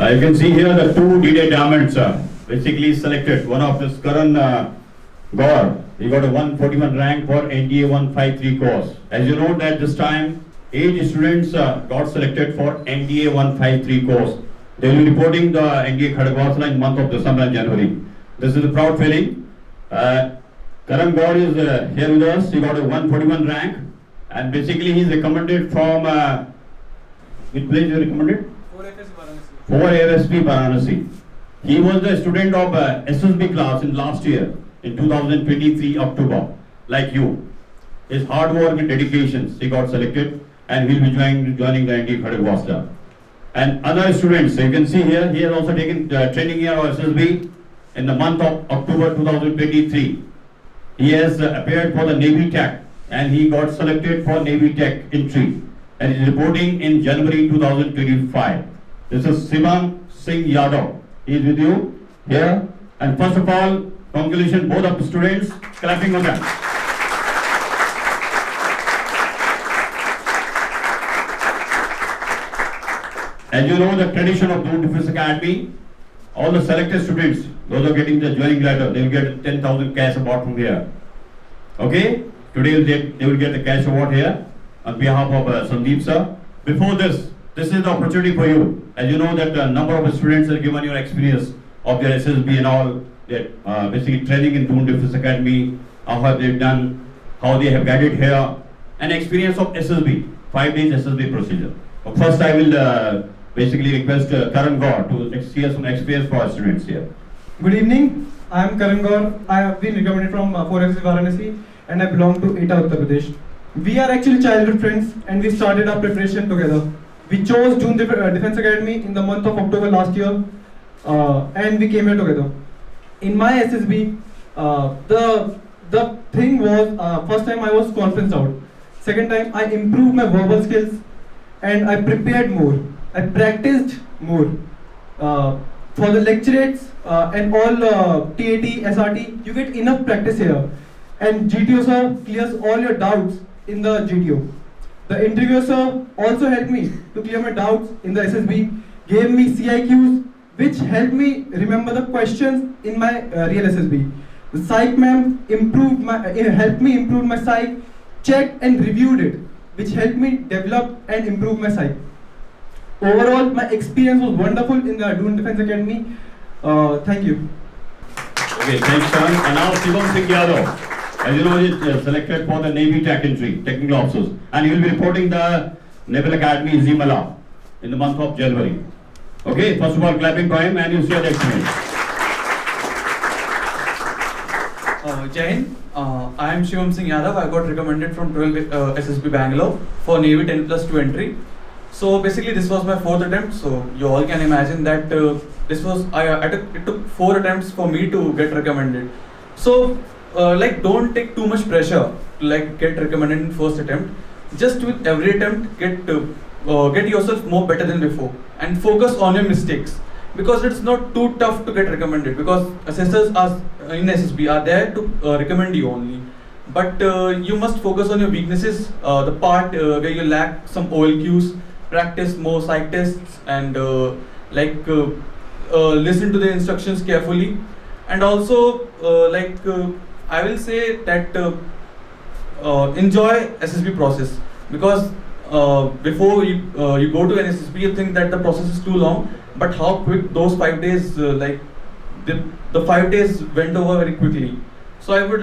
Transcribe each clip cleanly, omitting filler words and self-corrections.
You can see here the two NDA diamonds basically selected. One of this Karan Gaur, he got a 141 rank for NDA 153 course. As you know that this time, 8 students got selected for NDA 153 course. They will be reporting the NDA Khadagwasla in month of December and January. This is a proud feeling. Karan Gaur is here with us. He got a 141 rank, and basically he is recommended from which place you recommended? 4 AFSP Varanasi. He was the student of SSB class in last year, in 2023 October, like you. His hard work and dedications, he got selected, and he will be joining the NDA Khadagwasla. And other students, you can see here, he has also taken training here of SSB in the month of October 2023. He has appeared for the Navy Tech, and he got selected for Navy Tech entry, and is reporting in January 2025. This is Shivam Singh Yadav. He is with you here. And first of all, congratulations both of the students. Clapping on them. As you know, the tradition of Doon Defence Academy, all the selected students, those are getting the joining letter, they will get 10,000 cash award from here. Okay? Today they will get the cash award here on behalf of Sandeep Sir. Before this is the opportunity for you. As you know that a number of students have given your experience of their SSB and all, that basically training in Doon Defence Academy, how have they done, how they have guided here, and experience of SSB, 5 days SSB procedure. But first I will basically request Karan Gaur to share some experience for our students here. Good evening, I am Karan Gaur. I have been recommended from 4FC Varanasi and I belong to ETA Uttar Pradesh. We are actually childhood friends and we started our preparation together. We chose Doon Defence Academy in the month of October last year and we came here together. In my SSB, the thing was, first time I was conference out. Second time I improved my verbal skills and I prepared more. I practiced more. For the lecturates and all TAT, SRT, you get enough practice here. And GTO sir clears all your doubts in the GTO. The interviewer sir also helped me to clear my doubts in the SSB, gave me CIQs which helped me remember the questions in my real SSB. The psych ma'am helped me improve my psych, checked and reviewed it, which helped me develop and improve my psych. Overall, my experience was wonderful in the Doon Defence Academy. Thank you. Okay, thanks, Karan. And now Shivam Singh Yadav. As you know, he is selected for the Navy Tech entry, technical officers, and he will be reporting the Naval Academy Zimala in the month of January. Okay, first of all, clapping for him, and you share the experience. Jain, I am Shivam Singh Yadav. I got recommended from 12 SSB Bangalore for Navy 10+2 entry. So basically, this was my 4th attempt. So you all can imagine that it took 4 attempts for me to get recommended. So don't take too much pressure to get recommended in first attempt. Just with every attempt, get yourself more better than before and focus on your mistakes, because it's not too tough to get recommended, because assessors in SSB are there to recommend you only. But you must focus on your weaknesses, the part where you lack some OLQs, practice more psych tests, and listen to the instructions carefully. And also I will say that enjoy SSB process, because before you go to an SSB, you think that the process is too long, but how quick those 5 days, the 5 days went over very quickly. So I would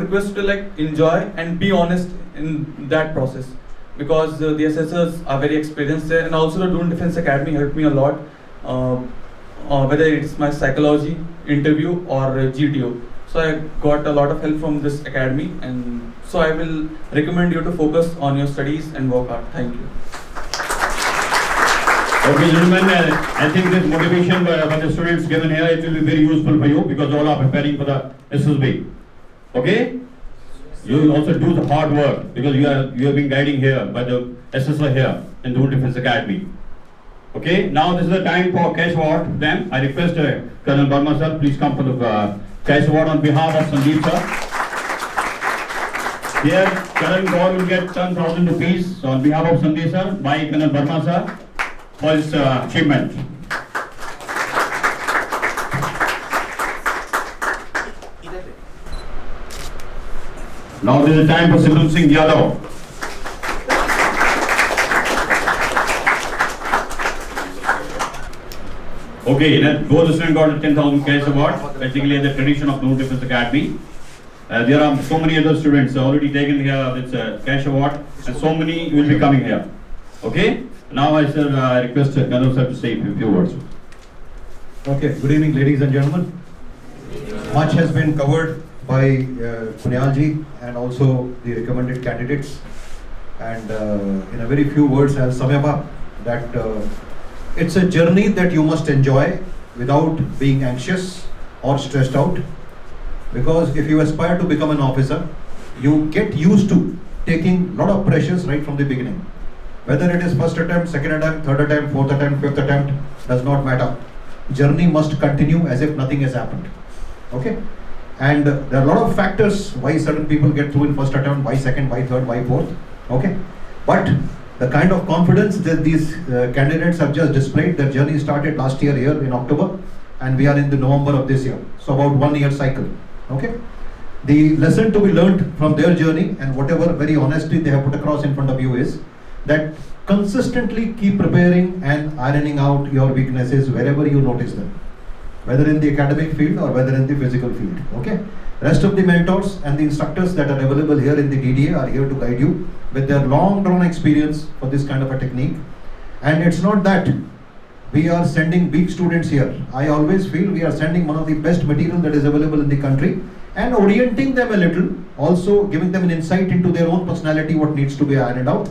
request you to enjoy and be honest in that process, because the assessors are very experienced there, and also the Doon Defence Academy helped me a lot, whether it's my psychology, interview or GTO. So I got a lot of help from this academy, and so I will recommend you to focus on your studies and work hard. Thank you. Okay, gentlemen, I think this motivation by the students given here, it will be very useful for you, because all are preparing for the SSB. Okay? You will also do the hard work, because you have been guiding here by the assessor here in Doon Defence Academy. Okay, now this is the time for cash award. Then I request Colonel Verma sir, please come for the cash award on behalf of Sandeep sir. Here, Karan Gaur will get 10,000 rupees on behalf of Sandeep sir by Colonel Verma sir for his achievement. Now this is time for Shivam Singh Yadav. Okay, then both the students got the 10,000 cash award, basically the tradition of Doon Defence Academy. There are so many other students already taken here this cash award, and so many will be coming here. Okay, now I request Karan Gaur sir to say a few words. Okay, good evening, ladies and gentlemen. Much has been covered by Kunyalji and also the recommended candidates. And in a very few words, I'll sum up that it's a journey that you must enjoy without being anxious or stressed out. Because if you aspire to become an officer, you get used to taking a lot of pressures right from the beginning. Whether it is first attempt, second attempt, third attempt, fourth attempt, fifth attempt, does not matter. Journey must continue as if nothing has happened. Okay? And there are a lot of factors why certain people get through in first attempt, why second, why third, why fourth. Okay? But the kind of confidence that these candidates have just displayed, their journey started last year here in October, and we are in the November of this year. So about 1 year cycle. Okay? The lesson to be learned from their journey and whatever very honesty they have put across in front of you is that consistently keep preparing and ironing out your weaknesses wherever you notice them, whether in the academic field or whether in the physical field. Okay? Rest of the mentors and the instructors that are available here in the DDA are here to guide you with their long drawn experience for this kind of a technique. And it's not that we are sending weak students here. I always feel we are sending one of the best material that is available in the country and orienting them a little, also giving them an insight into their own personality, what needs to be ironed out.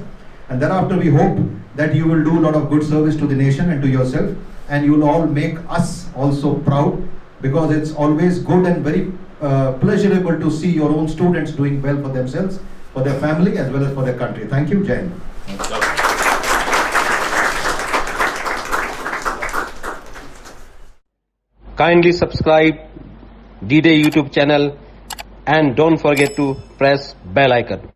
And thereafter we hope that you will do a lot of good service to the nation and to yourself, and you will all make us also proud, because it's always good and very pleasurable to see your own students doing well for themselves, for their family as well as for their country. Thank you. Jai Hind. Kindly subscribe D-Day YouTube channel and don't forget to press bell icon.